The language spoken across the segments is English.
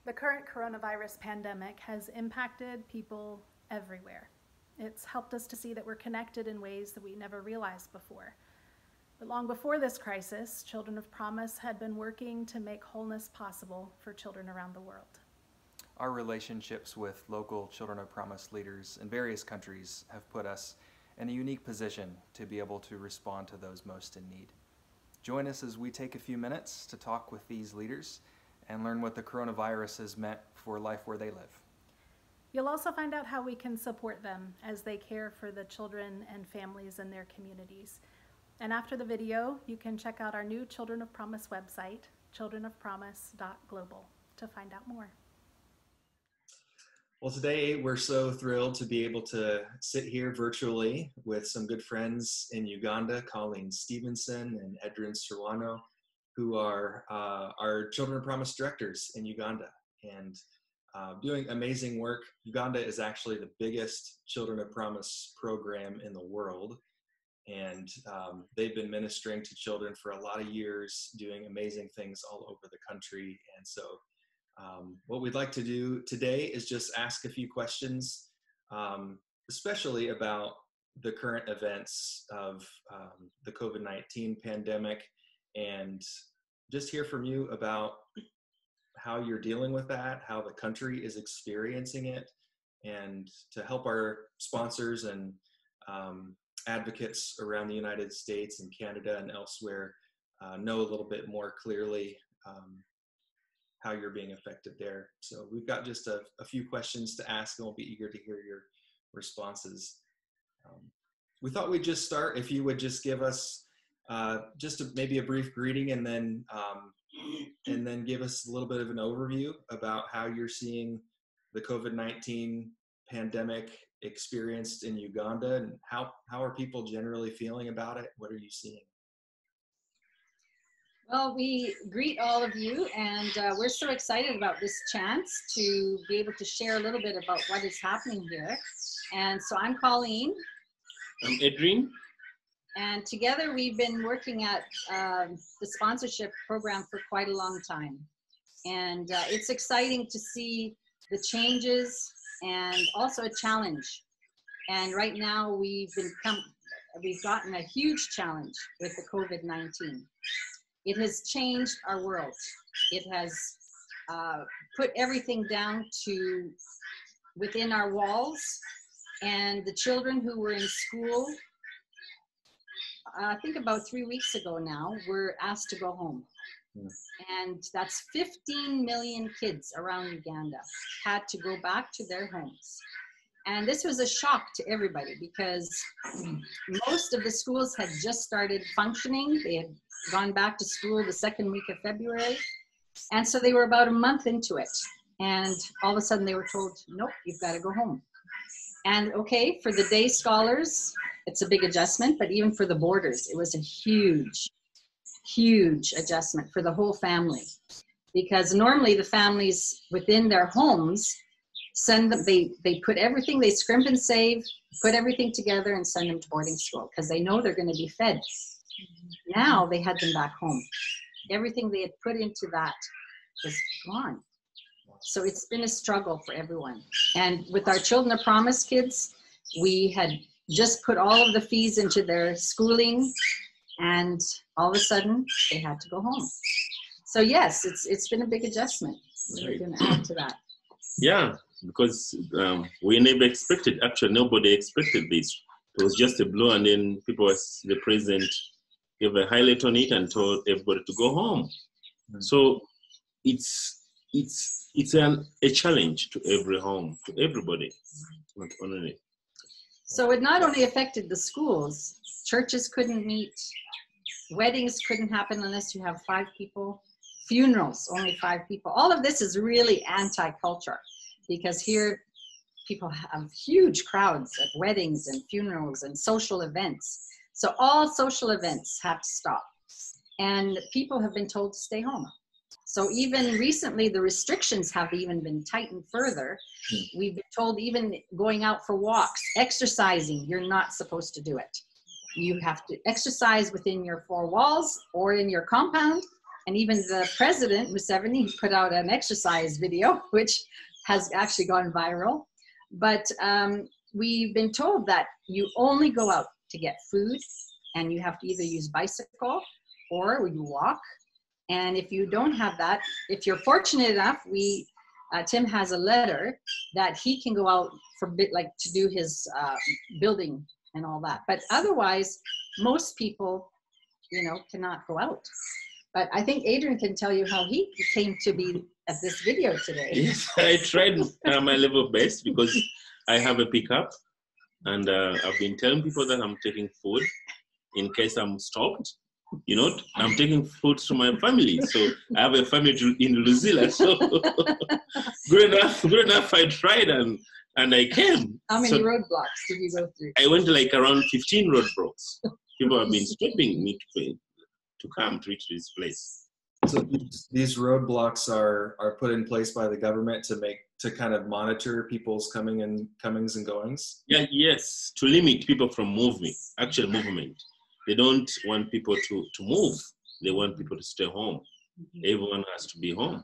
The current coronavirus pandemic has impacted people everywhere. It's helped us to see that we're connected in ways that we never realized before. But long before this crisis, Children of Promise had been working to make wholeness possible for children around the world. Our relationships with local Children of Promise leaders in various countries have put us in a unique position to be able to respond to those most in need. Join us as we take a few minutes to talk with these leaders and learn what the coronavirus has meant for life where they live. You'll also find out how we can support them as they care for the children and families in their communities. And after the video, you can check out our new Children of Promise website, childrenofpromise.global, to find out more. Well, today we're so thrilled to be able to sit here virtually with some good friends in Uganda, Colleen Stevenson and Edrin Serwano, who are our Children of Promise directors in Uganda and doing amazing work. Uganda is actually the biggest Children of Promise program in the world. And they've been ministering to children for a lot of years, doing amazing things all over the country. And so what we'd like to do today is just ask a few questions, especially about the current events of the COVID-19 pandemic, and just hear from you about how you're dealing with that, how the country is experiencing it, and to help our sponsors and advocates around the United States and Canada and elsewhere know a little bit more clearly how you're being affected there. So we've got just a few questions to ask, and we'll be eager to hear your responses. We thought we'd just start, if you would just give us maybe a brief greeting, and then give us a little bit of an overview about how you're seeing the COVID-19 pandemic experienced in Uganda, and how are people generally feeling about it? What are you seeing? Well, we greet all of you, and we're so excited about this chance to be able to share a little bit about what is happening here. And so I'm Colleen. I'm Edrin. And together we've been working at the sponsorship program for quite a long time. And it's exciting to see the changes and also a challenge. And right now we've gotten a huge challenge with the COVID-19. It has changed our world. It has put everything down to within our walls, and the children who were in school, I think about 3 weeks ago now, were asked to go home. And that's 15 million kids around Uganda had to go back to their homes. And this was a shock to everybody because most of the schools had just started functioning. They had gone back to school the second week of February. And so they were about a month into it. And all of a sudden they were told, nope, you've got to go home. And okay, for the day scholars, it's a big adjustment, but even for the boarders, it was a huge, huge adjustment for the whole family. Because normally the families within their homes send them, they put everything, they scrimp and save, put everything together and send them to boarding school because they know they're going to be fed. Now they had them back home. Everything they had put into that was gone. So it's been a struggle for everyone. And with our Children of Promise kids, we had just put all of the fees into their schooling, and all of a sudden they had to go home. So yes, it's been a big adjustment. We're going to add to that. Yeah, because we never expected, actually nobody expected this. It was just a blow, and then the president gave a highlight on it and told everybody to go home. Mm-hmm. So it's a challenge to every home, to everybody, not only. So it not only affected the schools, churches couldn't meet, weddings couldn't happen unless you have 5 people, funerals, only 5 people. All of this is really anti-culture because here people have huge crowds at weddings and funerals and social events. So all social events have to stop, and people have been told to stay home. So even recently, the restrictions have even been tightened further. We've been told even going out for walks, exercising, you're not supposed to do it. You have to exercise within your 4 walls or in your compound, And even the president, Museveni, put out an exercise video, which has actually gone viral. But we've been told that you only go out to get food, and you have to either use bicycle or you walk. And if you don't have that, if you're fortunate enough, Tim has a letter that he can go out for to do his building and all that. But otherwise, most people, cannot go out. But I think Adrian can tell you how he came to be at this video today. Yes, I tried my level best because I have a pickup, and I've been telling people that I'm taking food in case I'm stopped. I'm taking food to my family. So I have a family in Luzila. So good enough, I tried and I came. How many roadblocks did you go through? I went to around 15 roadblocks. People have been stopping me to come to reach this place. So these roadblocks are put in place by the government to kind of monitor people's comings and goings? Yeah, yes, to limit people from movement. They don't want people to move. They want people to stay home. Everyone has to be home.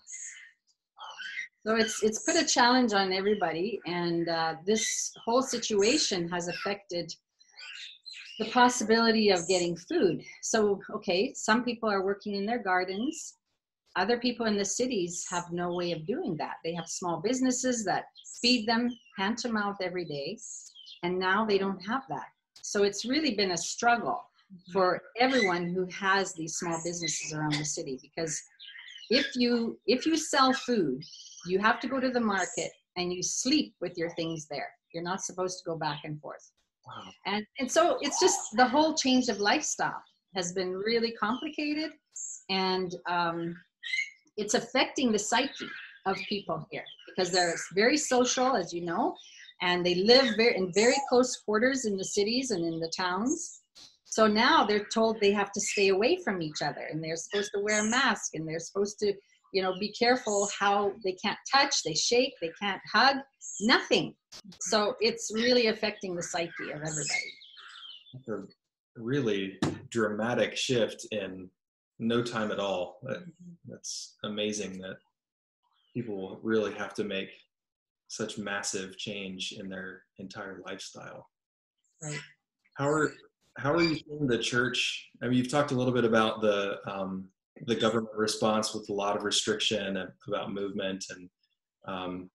So it's put a challenge on everybody, and this whole situation has affected the possibility of getting food. So, okay, some people are working in their gardens. Other people in the cities have no way of doing that. They have small businesses that feed them hand to mouth every day, and now they don't have that. So it's really been a struggle for everyone who has these small businesses around the city, because if you sell food, you have to go to the market and you sleep with your things there. You're not supposed to go back and forth. Wow. And so it's just the whole change of lifestyle has been really complicated, and it's affecting the psyche of people here because they're very social, as you know, and they live in very close quarters in the cities and in the towns. So now they're told they have to stay away from each other, and they're supposed to wear a mask, and they're supposed to, be careful how they can't touch, they shake, they can't hug, nothing. So it's really affecting the psyche of everybody. A really dramatic shift in no time at all. That's amazing that people really have to make such massive change in their entire lifestyle. Right. How are you seeing the church? I mean, you've talked a little bit about the government response with a lot of restriction about movement, and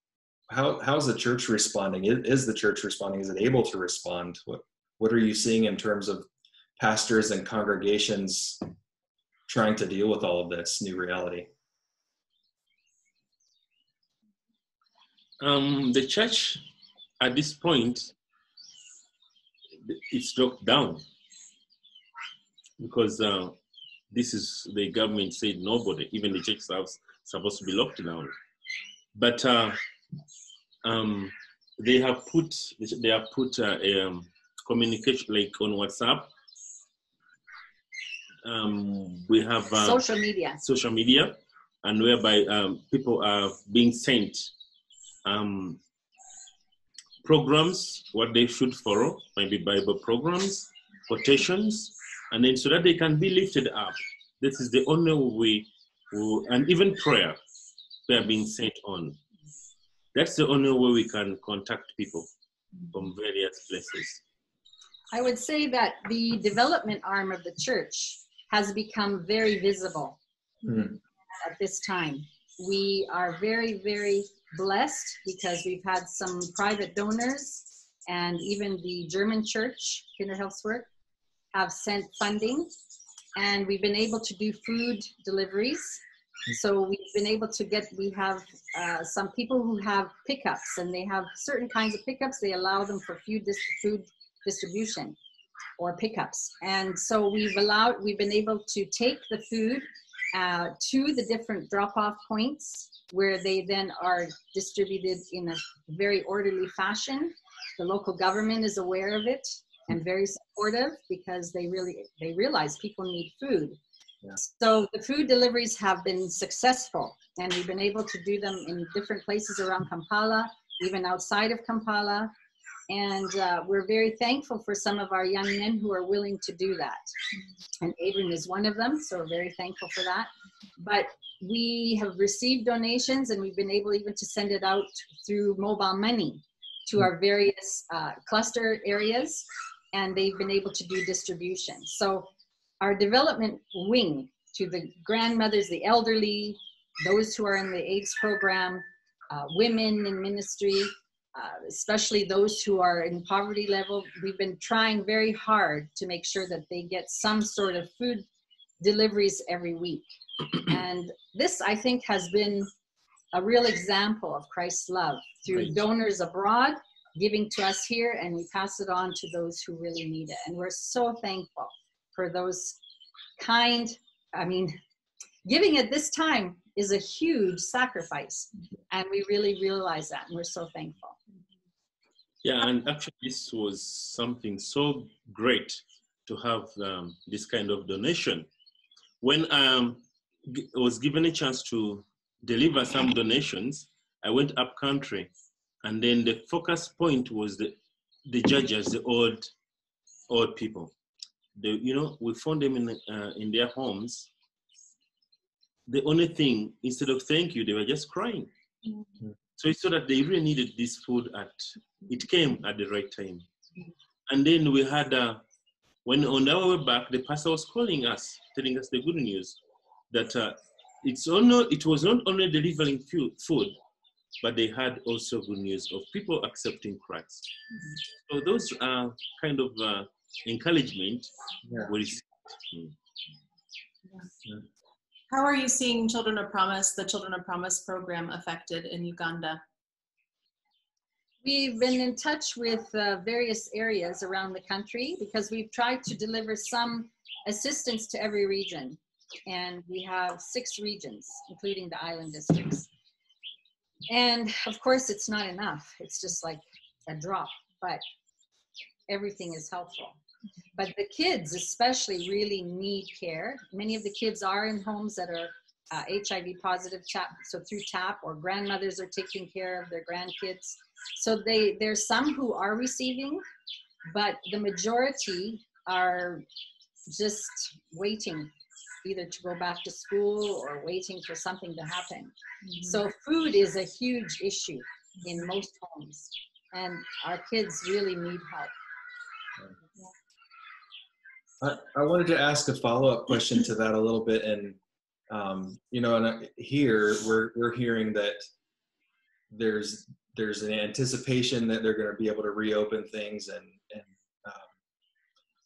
how's the church responding? Is the church responding? Is it able to respond? What are you seeing in terms of pastors and congregations trying to deal with all of this new reality? The church at this point, it's locked down because this is the government said nobody, even the church is supposed to be locked down. But they have put communication like on WhatsApp. We have social media, and whereby people are being sent programs, what they should follow, maybe Bible programs, quotations, and then so that they can be lifted up. This is the only way, and even prayer being sent on. That's the only way we can contact people from various places. I would say that the development arm of the church has become very visible at this time. We are very, very blessed because we've had some private donors, and even the German church, Kinderhilfswerk, have sent funding, and we've been able to do food deliveries. So we've been able to we have some people who have pickups, and they have certain kinds of pickups. They allow them for food distribution or pickups. And so we've been able to take the food to the different drop-off points where they then are distributed in a very orderly fashion. The local government is aware of it and very supportive because they realize people need food. Yeah. So the food deliveries have been successful, and we've been able to do them in different places around Kampala, even outside of Kampala. And we're very thankful for some of our young men who are willing to do that. And Adrian is one of them, so we're very thankful for that. But we have received donations, and we've been able even to send it out through mobile money to our various cluster areas, and they've been able to do distribution. So our development wing to the grandmothers, the elderly, those who are in the AIDS program, women in ministry, especially those who are in poverty level, we've been trying very hard to make sure that they get some sort of food deliveries every week. And this, I think, has been a real example of Christ's love through donors abroad, giving to us here, and we pass it on to those who really need it. And we're so thankful for those kind, I mean, giving at this time is a huge sacrifice, and we really realize that, and we're so thankful. Yeah, and actually this was something so great to have this kind of donation. When I was given a chance to deliver some donations, I went up country, and then the focus point was the judges, the old people. We found them in their homes. The only thing, instead of thank you, they were just crying. Mm-hmm. So it's so that they really needed this food it came at the right time. And then we had, when on our way back, the pastor was calling us, telling us the good news, that it was not only delivering food, but they had also good news of people accepting Christ. So those are kind of encouragement. Yeah. How are you seeing Children of Promise, the Children of Promise program affected in Uganda? We've been in touch with various areas around the country because we've tried to deliver some assistance to every region. And we have 6 regions, including the island districts. And of course, it's not enough. It's just like a drop, but everything is helpful. But the kids especially really need care. Many of the kids are in homes that are HIV positive, so through TAP, or grandmothers are taking care of their grandkids. So there's some who are receiving, but the majority are just waiting either to go back to school or waiting for something to happen. Mm-hmm. So food is a huge issue in most homes, and our kids really need help. I wanted to ask a follow-up question to that a little bit, and here we're hearing that there's an anticipation that they're going to be able to reopen things and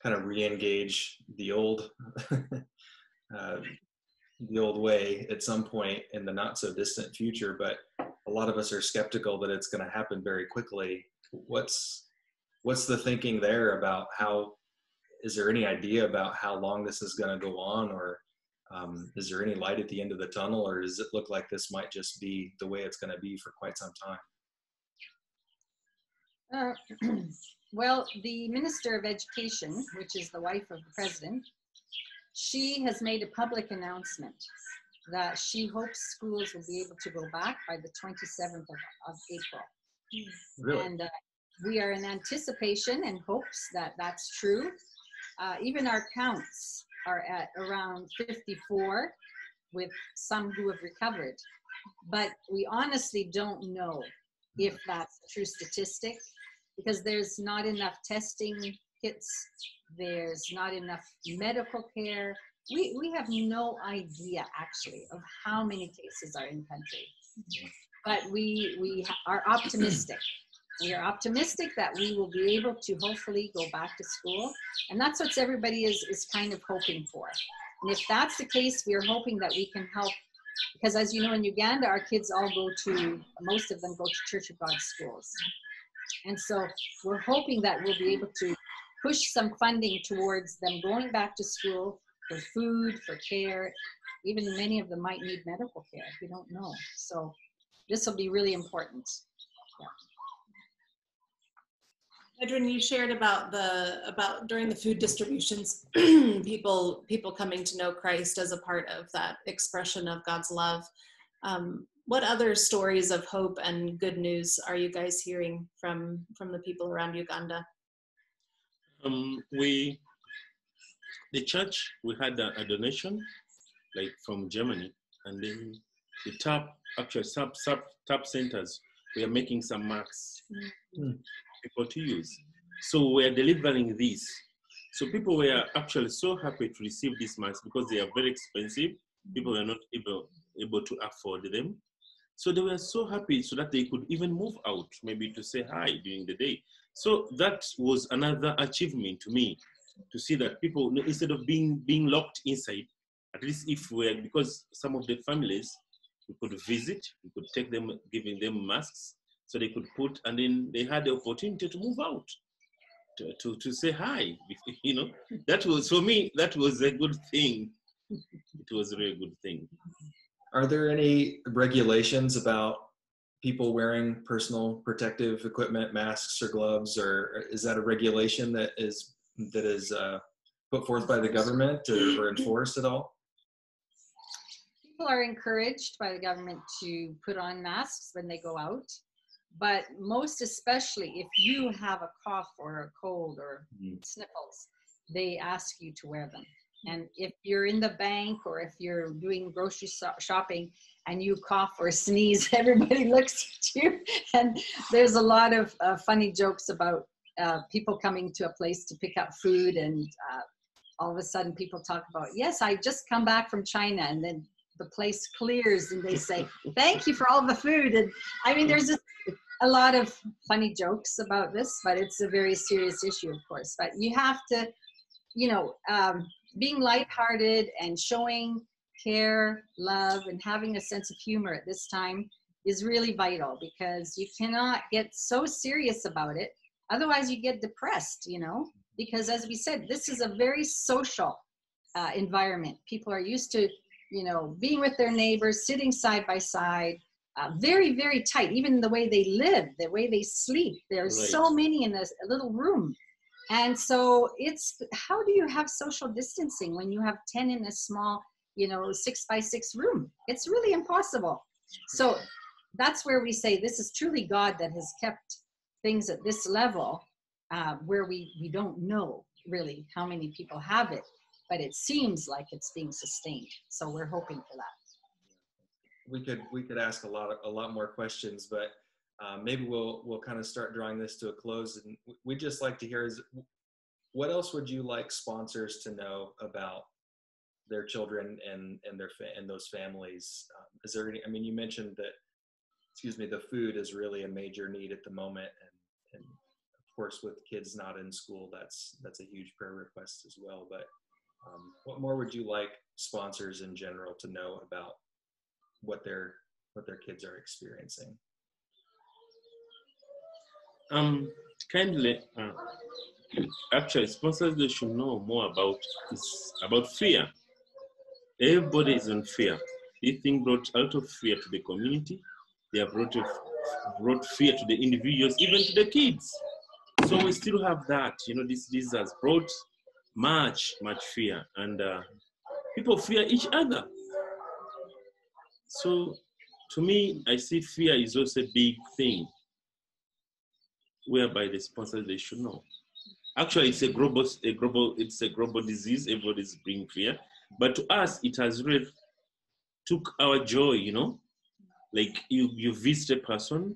kind of re-engage the old way at some point in the not so distant future. But a lot of us are skeptical that it's going to happen very quickly. What's the thinking there about how? Is there any idea about how long this is going to go on, or is there any light at the end of the tunnel, or does it look like this might just be the way it's going to be for quite some time? Well, the Minister of Education, which is the wife of the president, she has made a public announcement that she hopes schools will be able to go back by the 27th of April. Really? And we are in anticipation and hopes that that's true. Even our counts are at around 54, with some who have recovered. But we honestly don't know if that's a true statistic, because there's not enough testing kits, there's not enough medical care. We have no idea actually of how many cases are in country. But we are optimistic. We are optimistic that we will be able to hopefully go back to school. And that's what everybody is kind of hoping for. And if that's the case, we are hoping that we can help, because as you know, in Uganda, our kids all most of them go to Church of God schools. And so we're hoping that we'll be able to push some funding towards them going back to school for food, for care. Even many of them might need medical care. We don't know. So this will be really important. Yeah. Edwin, you shared about during the food distributions, people coming to know Christ as a part of that expression of God's love. What other stories of hope and good news are you guys hearing from the people around Uganda? The church, we had a donation, like from Germany, and then the TAP centers, we are making some masks for people to use. So we are delivering these. So people were actually so happy to receive these masks because they are very expensive. People were not able to afford them. So they were so happy so that they could even move out, maybe to say hi during the day. So that was another achievement to me, to see that people, instead of being locked inside, at least if we're, because some of the families, we could visit, we could take them, giving them masks, so they could put, and then they had the opportunity to move out, to say hi, you know. That was, for me, that was a good thing. It was a really good thing. Are there any regulations about people wearing personal protective equipment, masks or gloves, or is that a regulation that is put forth by the government or enforced at all? People are encouraged by the government to put on masks when they go out, but most especially if you have a cough or a cold or sniffles, they ask you to wear them. And if you're in the bank or if you're doing grocery shopping and you cough or sneeze, everybody looks at you. And there's a lot of funny jokes about people coming to a place to pick up food, and all of a sudden people talk about, yes, I just come back from China, and then the place clears and they say, thank you for all the food. And I mean, there's just a lot of funny jokes about this, but it's a very serious issue, of course. But you have to, you know, being lighthearted and showing care, love, and having a sense of humor at this time is really vital, because you cannot get so serious about it. Otherwise you get depressed, you know, because as we said, this is a very social environment. People are used to, you know, being with their neighbors, sitting side by side, very, very tight, even the way they live, the way they sleep. There's Right. so many in this little room. And so it's, how do you have social distancing when you have 10 in a small, you know, 6x6 room? It's really impossible. So that's where we say this is truly God that has kept things at this level, where we don't know really how many people have it, but it seems like it's being sustained. So we're hoping for that. We could ask a lot more questions, but maybe we'll kind of start drawing this to a close. And we'd just like to hear is, what else would you like sponsors to know about their children and those families? Is there any? I mean, you mentioned that, the food is really a major need at the moment, and of course with kids not in school, that's a huge prayer request as well. But what more would you like sponsors in general to know about what their kids are experiencing? Kindly, actually, sponsors, they should know more about fear. Everybody is in fear. This thing brought a lot of fear to the community. They have brought fear to the individuals, even to the kids. So we still have that. You know, this has brought much fear, and people fear each other. So to me, I see fear is also a big thing, whereby the sponsors, they should know. Actually, it's a global disease. Everybody's bringing fear, but to us, it has really took our joy. You know, like you visit a person,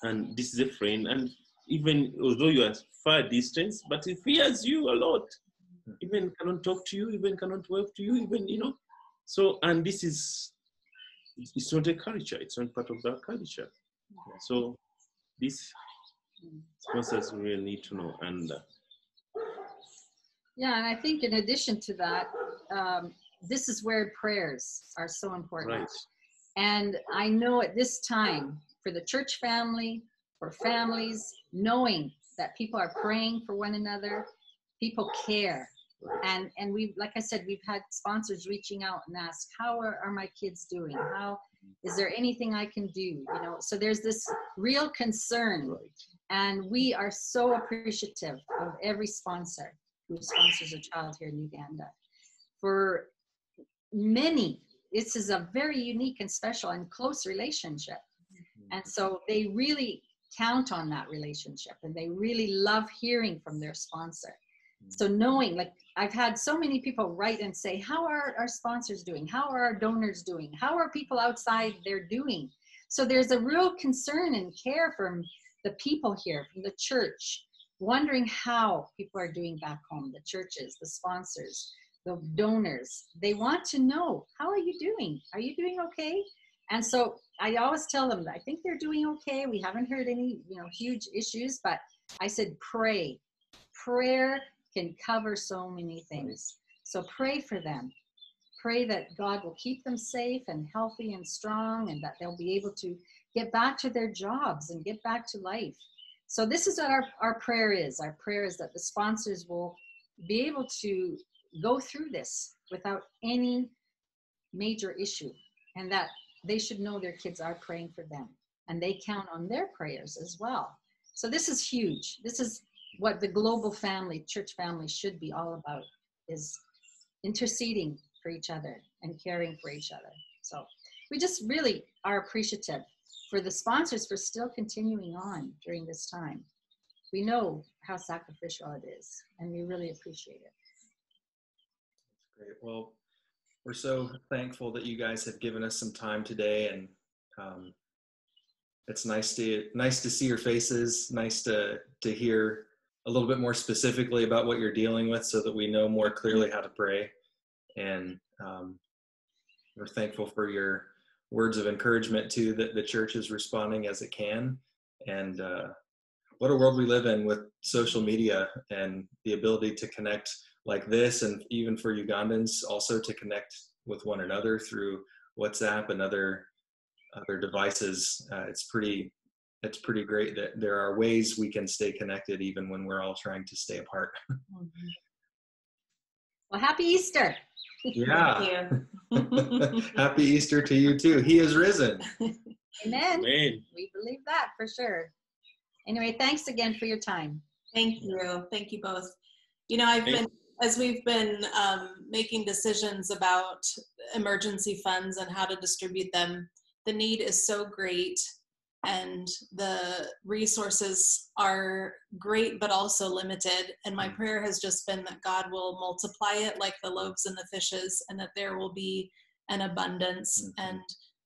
and this is a friend, and even although you are far distance, but it fears you a lot. Even cannot talk to you, even cannot work to you, even, you know. So, and this is, it's not a culture. It's not part of that culture. So, these sponsors really need to know. And Yeah, and I think in addition to that, this is where prayers are so important. right. And I know at this time, for the church family, for families, knowing that people are praying for one another, people care. And we, like I said, we've had sponsors reaching out and ask, how are my kids doing? How, is there anything I can do? You know, so there's this real concern. Right. And we are so appreciative of every sponsor who sponsors a child here in Uganda. For many, this is a very unique and special and close relationship. And so they really count on that relationship, and they really love hearing from their sponsor. So knowing, like, I've had so many people write and say, how are our sponsors doing? How are our donors doing? How are people outside there doing? So there's a real concern and care from the people here, from the church, wondering how people are doing back home, the churches, the sponsors, the donors. They want to know, how are you doing? Are you doing okay? And so I always tell them, I think they're doing okay. We haven't heard any, huge issues, but I said, pray. Prayer can cover so many things. So pray for them. Pray that God will keep them safe and healthy and strong, and that they'll be able to get back to their jobs and get back to life. So this is what our prayer is. Our prayer is that the sponsors will be able to go through this without any major issue, and that they should know their kids are praying for them, and they count on their prayers as well. So this is huge. This is what the global family, church family, should be all about, is interceding for each other and caring for each other. So we just really are appreciative for the sponsors for still continuing on during this time. We know how sacrificial it is, and we really appreciate it. That's great. Well, we're so thankful that you guys have given us some time today, and it's nice to see your faces, nice to hear a little bit more specifically about what you're dealing with, so that we know more clearly how to pray. And we're thankful for your words of encouragement too, that the church is responding as it can. And what a world we live in with social media and the ability to connect like this, and even for Ugandans also to connect with one another through WhatsApp and other devices. It's pretty great that there are ways we can stay connected even when we're all trying to stay apart. Well, happy Easter. Yeah. Happy Easter to you too. He is risen. Amen. Amen. We believe that for sure. Anyway, thanks again for your time. Thank you. Thank you both. As we've been making decisions about emergency funds and how to distribute them, the need is so great, and the resources are great but also limited. And my prayer has just been that God will multiply it like the loaves and the fishes, and that there will be an abundance, and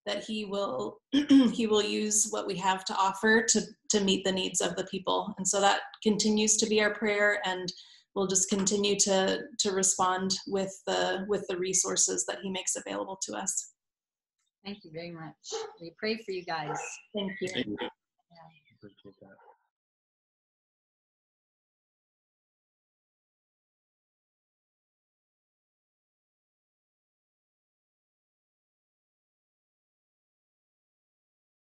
that he will use what we have to offer to meet the needs of the people. And so that continues to be our prayer, and we'll just continue to respond with the resources that he makes available to us. Thank you very much. We pray for you guys. Thank you. Thank you. Appreciate that.